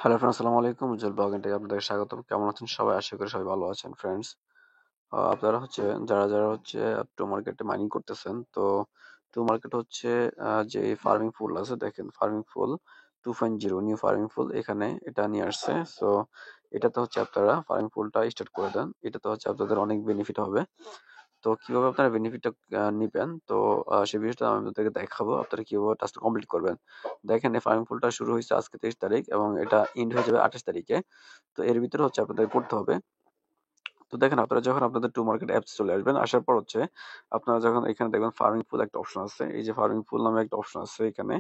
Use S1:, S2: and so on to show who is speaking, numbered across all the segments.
S1: Hello friends, আসসালামু আলাইকুম। উজ্জ্বল blogging থেকে আপনাদের স্বাগতম। কেমন আছেন সবাই? আশা করি সবাই ভালো আছেন ফ্রেন্ডস। আপনারা যারা হচ্ছে টু মার্কেটে মাইনিং করতেছেন, তো টু মার্কেট হচ্ছে যে ফার্মিং ফুল আছে, দেখেন ফার্মিং ফুল 2.0 নিউ ফার্মিং ফুল এখানে এটা নিয়ে আসছে। সো এটাতে হচ্ছে আপনারা ফার্মিং ফুলটা স্টার্ট করে দেন। এটাতে হচ্ছে আপনাদের অনেক বেনিফিট হবে। তো কিভাবে আপনারা বেনিফিটটা নিবেন, তো সেই বিষয়টা আমি আপনাদেরকে দেখাবো। আপনারা কিভাবে টাস্কটা কমপ্লিট করবেন। দেখেন, এই ফার্মিং ফুলটা শুরু হয়েছে আজকে 23 তারিখ এবং এটা এন্ড হয়ে যাবে 28 তারিখে। তো এর ভিতরে হচ্ছে আপনাদের করতে হবে। তো দেখেন, আপনারা যখন আপনাদের টু মার্কেট অ্যাপস চলে আসবেন, আসার পর হচ্ছে আপনারা যখন এখানে দেখবেন ফার্মিং ফুল একটা অপশন আছে। এই যে ফার্মিং ফুল নামে একটা অপশন আছে এখানে।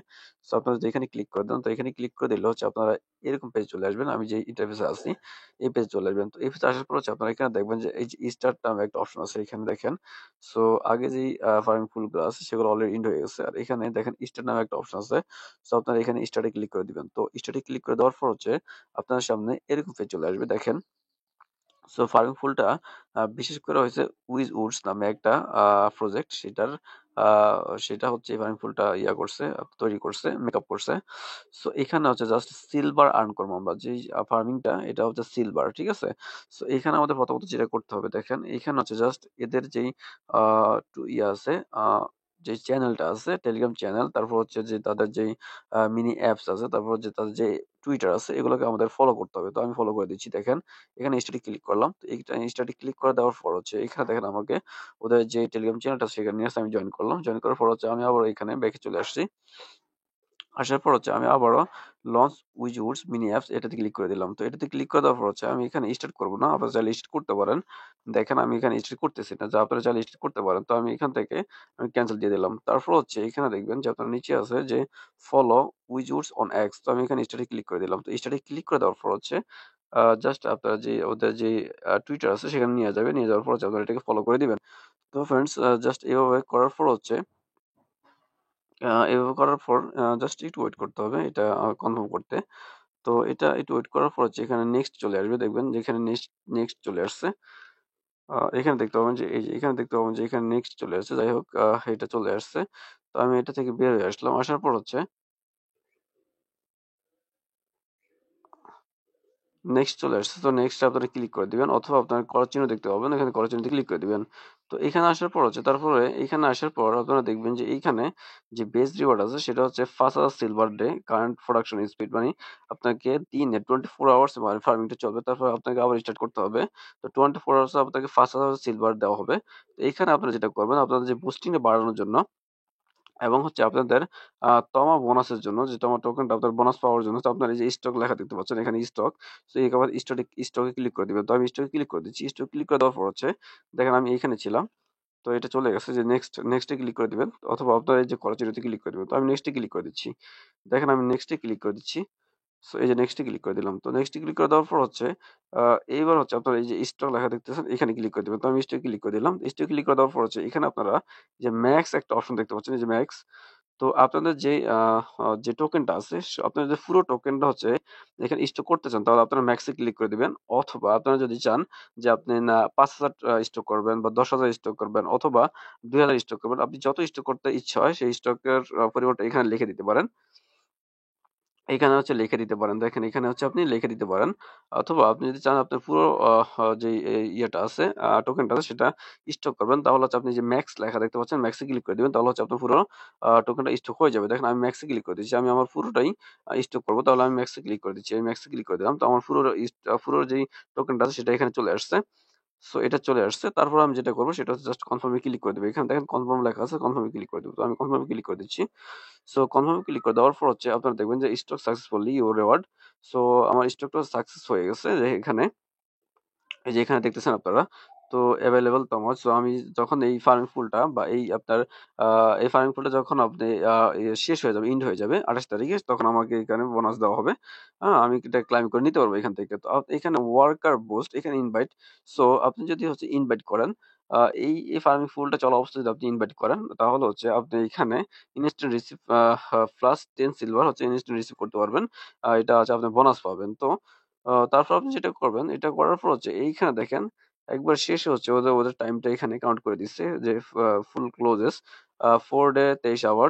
S1: সো আপনারা যদি এখানে ক্লিক করে দেন, তো এখানে ক্লিক করে দিলে হচ্ছে আপনারা এরকম পেজ চলে আসবেন। আমি যে ইন্টারফেসে আছি এই পেজ চলে আসবেন। তো এই পেজে আসার পর হচ্ছে আপনারা এখানে দেখবেন যে এই যে স্টার্ট নামে একটা অপশন আছে এখানে দেখেন। সো আগে যেই ফার্মিং ফুলগুলো আছে সেগুলো অলরেডি ইন্ড হয়ে গেছে। আর এখানে দেখেন স্টার্ট নামে একটা অপশন আছে। সো আপনারা এখানে স্টার্টে ক্লিক করে দিবেন। তো স্টার্টে ক্লিক করে দেওয়ার পর হচ্ছে আপনার সামনে এরকম পেজ চলে আসবে দেখেন। সো ফার্মিং ফুলটা বিশেষ করে হয়েছে উইজ উডস নামে একটা প্রজেক্ট, আহ, সেটা হচ্ছে এই ফার্মিং ফুলটা করছে, তৈরি করছে, মেকআপ করছে। সো এখানে হচ্ছে জাস্ট সিলভার আর্ন করবো আমরা, যে ফার্মিংটা এটা হচ্ছে সিলভার, ঠিক আছে। সো এখানে আমাদের প্রথমত যেটা করতে হবে, দেখেন এখানে হচ্ছে জাস্ট এদের যেই আছে, যে চ্যানেলটা আছে টেলিগ্রাম চ্যানেল, তারপর হচ্ছে যে তাদের যেই মিনি অ্যাপস আছে, তারপর হচ্ছে তাদের যে টুইটার আছে, এগুলোকে আমাদের ফলো করতে হবে। তো আমি ফলো করে দিচ্ছি। দেখেন এখানে স্টাডি ক্লিক করলাম। তো এইটা স্টাডি ক্লিক করে দেওয়ার পর হচ্ছে এখানে দেখেন আমাকে ওদের যে টেলিগ্রাম চ্যানেলটা সেখানে নিয়ে আসছে, আমি জয়েন করলাম। জয়েন করার পর হচ্ছে আমি আবার এখানে ব্যাকে চলে আসছি। আসার পর হচ্ছে আমি আবারও লঞ্চ উইজউডস মিনি অ্যাপস এটাতে ক্লিক করে দিলাম। তো এটাতে ক্লিক করে দেওয়ার পর হচ্ছে আমি এখানে স্টার্ট করব না, আপনারা চাইলে স্টার্ট করতে পারেন। দেখেন আমি এখানে স্টার্ট করতেছি না, যা আপনারা চাইলে স্টার্ট করতে পারেন। তো আমি এখান থেকে আমি ক্যান্সেল দিয়ে দিলাম। তারপর হচ্ছে এখানে দেখবেন যে আপনার নিচে আছে যে ফলো উইজউডস অন এক্স। তো আমি এখানে স্টার্টে ক্লিক করে দিলাম। তো স্টার্টে ক্লিক করে দেওয়ার পর হচ্ছে জাস্ট আপনারা যে ওদের যে টুইটার আছে সেখানে নিয়ে যাবে। নিয়ে যাওয়ার পর হচ্ছে আপনারা এটাকে ফলো করে দিবেন। তো ফ্রেন্ডস, জাস্ট এভাবে করার পর হচ্ছে এভাবে করার পর জাস্ট একটু ওয়েট করতে হবে এটা কনফার্ম করতে। তো এটা একটু ওয়েট করার পর হচ্ছে এখানে নেক্সট চলে আসবে, দেখবেন যে এখানে নেক্সট নেক্সট চলে আসছে। এখানে দেখতে পাবেন যে এই যে এখানে দেখতে পাবেন যে এখানে নেক্সট চলে আসছে। যাই হোক, এটা চলে আসছে। তো আমি এটা থেকে বের হয়ে আসলাম। আসার পর হচ্ছে নেক্সট চলে আসছে। তো নেক্সট আপনারা ক্লিক করে দিবেন, অথবা আপনার করার চিহ্ন দেখতে পাবেন, এখানে করার চিহ্নতে ক্লিক করে দিবেন। তো এখানে আসার পর হচ্ছে তারপরে এখানে আসার পর আপনারা দেখবেন যে এইখানে যে বেস রিওয়ার্ড আছে সেটা হচ্ছে 5,000 silver day current production speed, মানে আপনাকে দিনে 24 আওয়ার্স মানে ফার্মিংটা চলবে, তারপর আপনাকে আবার স্টার্ট করতে হবে। তো 24 আওয়ার্স আপনাকে 5,000 সিলভার দেওয়া হবে। তো এখানে আপনারা যেটা করবেন, আপনাদের যে বুস্টিংটা বাড়ানোর জন্য এবং হচ্ছে আপনাদের তমা বোনাসের জন্য, যে তমা টোকেনটা আপনার বোনাস পাওয়ার জন্য, তো আপনার এই যে স্টক লেখা দেখতে পাচ্ছেন এখানে স্টক। তো একেবারে স্টকে ক্লিক করে দিবেন। তো আমি স্টকে ক্লিক করে দিচ্ছি। স্টকে ক্লিক করে দেওয়ার পর হচ্ছে দেখেন আমি এখানে ছিলাম। তো এটা চলে গেছে যে নেক্সটে ক্লিক করে দিবেন, অথবা আপনার এই যে করার চিহ্নতে ক্লিক করে দিবেন। তো আমি নেক্সটে ক্লিক করে দিচ্ছি। দেখেন আমি নেক্সটে ক্লিক করে দিচ্ছি। সো এই যে নেক্সটে ক্লিক করে দিলাম। তো নেক্সটে ক্লিক করে দেওয়ার পর হচ্ছে এইবার হচ্ছে আপনারা এই যে স্টক লেখা দেখতেছেন এখানে ক্লিক করে দিবেন। তো আমি স্টকে ক্লিক করে দিলাম। স্টকে ক্লিক করে দেওয়ার পর হচ্ছে এখানে আপনারা যে ম্যাক্স একটা অপশন দেখতে পাচ্ছেন, এই যে ম্যাক্স। তো আপনাদের যে যে টোকেনটা আছে আপনাদের যে পুরো টোকেনটা হচ্ছে এখানে স্টক করতে চান, তাহলে আপনারা ম্যাক্সে ক্লিক করে দিবেন। অথবা আপনারা যদি চান যে আপনি না 5,000 স্টক করবেন বা 10,000 স্টক করবেন অথবা 2,000 স্টক করবেন, আপনি যত স্টক করতে ইচ্ছা হয় সেই স্টকের পরিমাণটা এখানে লিখে দিতে পারেন। এখানে হচ্ছে লিখে দিতে পারেন। দেখেন এখানে হচ্ছে আপনি লিখে দিতে পারেন। অথবা আপনি যদি চান আপনার পুরো যে ইয়েটা আছে, টোকেনটা আছে সেটা স্টক করবেন, তাহলে হচ্ছে আপনি যে ম্যাক্স লেখা দেখতে পাচ্ছেন ম্যাক্সে ক্লিক করে দিবেন, তাহলে হচ্ছে আপনার পুরো টোকেনটা স্টক হয়ে যাবে। দেখেন আমি ম্যাক্সে ক্লিক করে দিচ্ছি। আমি আমার পুরোটাই স্টক করব, তাহলে আমি ম্যাক্সে ক্লিক করে দিচ্ছি। আমি ম্যাক্সে ক্লিক করে দিলাম। তো আমার পুরো যেই টোকেনটা আছে সেটা এখানে চলে আসছে। সো এটা চলে আসছে। তারপর আমি যেটা করব সেটা হচ্ছে জাস্ট কনফার্ম এ ক্লিক করে দেব। এখানে দেখেন কনফার্ম লেখা আছে, কনফার্ম এ ক্লিক করে দেব। তো আমি কনফার্ম এ ক্লিক করে দিচ্ছি। সো কনফার্ম এ ক্লিক করে দেওয়ার পর হচ্ছে আপনারা দেখবেন যে stock successfully your reward. So আমার স্টকটা সাকসেস হয়ে গেছে, যে এখানে এই যে এখানে দেখতেছেন আপনারা। তো এভেইলেবল তমা। সো আমি যখন এই ফার্মিং ফুলটা বা এই আপনার এই ফার্মিং ফুলটা যখন আপনি শেষ হয়ে যাবে, এন্ড হয়ে যাবে 28 তারিখে, তখন আমাকে এখানে বোনাস দেওয়া হবে। আমি এটা ক্লাইম করে নিতে পারবো এখান থেকে। তো এখানে ওয়ার্কার বুস্ট, এখানে ইনভাইট। সো আপনি যদি হচ্ছে ইনভাইট করেন, এই ফার্মিং ফুলটা চলা অবস্থায় যদি আপনি ইনভাইট করেন, তাহলে হচ্ছে আপনি এখানে ইনস্ট্যান্ট রিসিভ প্লাস 10 সিলভার হচ্ছে ইনস্ট্যান্ট রিসিভ করতে পারবেন। এটা হচ্ছে আপনি বোনাস পাবেন। তো তারপর আপনি যেটা করবেন, এটা করার পর হচ্ছে এইখানে দেখেন একবার শেষ হচ্ছে ওদের ওদের টাইমটা এখানে কাউন্ট করে দিচ্ছে যে full closes 4 day 23 hour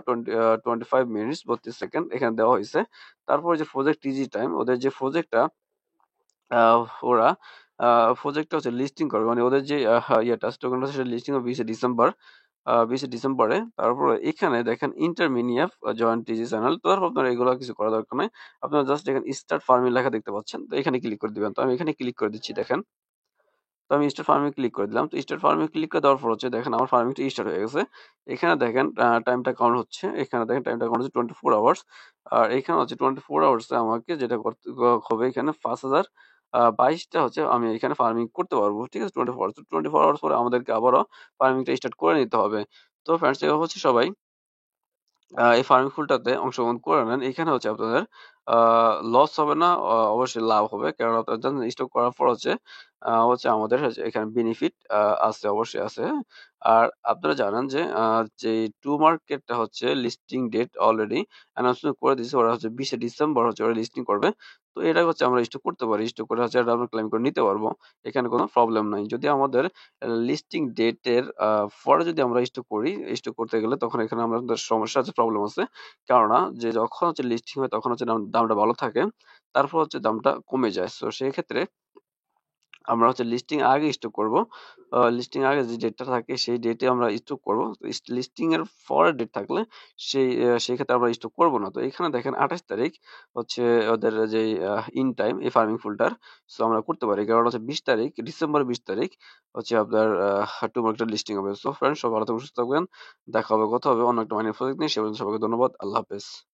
S1: 25 minutes 32 second এখানে দেওয়া হয়েছে। তারপরে যে প্রজেক্ট টিজি টাইম ওদের যে প্রজেক্টটা ওরা প্রজেক্টটা হচ্ছে লিস্টিং করবে মানে ওদের যে ইয়েটা টোকেনটা সেটা লিস্টিং হবে 20 ডিসেম্বর 20 ডিসেম্বরে। তারপরে এখানে দেখেন ইন্টারমিনিয়াফ জয়েন্ট টিজি চ্যানেল। তো তারপর আপনার এগুলো কিছু করা দরকার নাই। আপনারা জাস্ট এখানে স্টার্ট ফার্মিং লেখা দেখতে পাচ্ছেন, তো এখানে ক্লিক করে দিবেন। তো আমি এখানে ক্লিক করে দিচ্ছি দেখেন। তো আমি স্টার্ট ফার্মিং ক্লিক করে দিলাম। তো স্টার্ট ফার্মিং ক্লিক করে দেওয়ার পর হচ্ছে দেখেন আমার ফার্মিংটা স্টার্ট হয়ে গেছে। এখানে দেখেন টাইমটা কাউন্ট হচ্ছে। এখানে দেখেন টাইমটা কাউন্ট হচ্ছে 24 আওয়ার্স। আর এখানে হচ্ছে 24 আওয়ার্সে আমাকে যেটা করতে হবে এখানে 5022টা হচ্ছে আমি এখানে ফার্মিং করতে পারবো। ঠিক আছে? 24 আওয়ার্স। 24 আওয়ার্স পরে আমাদেরকে আবারও ফার্মিংটা স্টার্ট করে নিতে হবে। তো ফ্রেন্ডস এভাবে হচ্ছে সবাই এই ফার্মিং ফুলটাতে অংশগ্রহণ করে নেন। এখানে হচ্ছে আপনাদের আ লস হবে না, অবশ্যই লাভ হবে। কারণ আপনারা জানেন স্টক করার পর হচ্ছে আমাদের হচ্ছে এখানে বেনিফিট আছে, অবশ্যই আছে। হ্যাঁ? আর আপনারা জানেন যে যে টু মার্কেটটা হচ্ছে লিস্টিং ডেট অলরেডি অ্যানাউন্সমেন্ট করে দিয়েছে। ওরা হচ্ছে 20 ডিসেম্বর হচ্ছে ওরা লিস্টিং করবে। তো এটা হচ্ছে আমরা স্টক করতে পারি। স্টক করে হচ্ছে এটা আমরা ক্লেম করে নিতে পারবো। এখানে কোনো প্রবলেম নাই। যদি আমাদের লিস্টিং ডেটের পরে যদি আমরা স্টক করি, স্টক করতে গেলে তখন এখানে আমাদের সমস্যা আছে, প্রবলেম আছে। কেননা যে যখন হচ্ছে লিস্টিং হয় তখন হচ্ছে দামটা ভালো থাকে। তারপর হচ্ছে দামটা কমে যায়। সো সেক্ষেত্রে আমরা হচ্ছে লিস্টিং আগে স্টক করব। লিস্টিং আগে যে ডেটটা থাকে সেই ডেটে আমরা স্টক করব। তো লিস্টিং এর পরের ডেট থাকলে সেই ক্ষেত্রে আমরা স্টক করব না। তো এখানে দেখেন 28 তারিখ হচ্ছে ওদের যেই ইন টাইম এই ফার্মিং ফুলটার। সো আমরা করতে পারি। কারণ হচ্ছে 20 তারিখ, ডিসেম্বরের 20 তারিখ হচ্ছে আপনার টু মার্কেটের লিস্টিং হবে। সো ফ্রেন্ডস সবাই ভালো থাকবেন, সুস্থ থাকবেন। দেখা হবে, কথা হবে অন্য একটা মাইনিং প্রজেক্ট নিয়ে। সে পর্যন্ত সবাইকে ধন্যবাদ। আল্লাহ হাফেজ।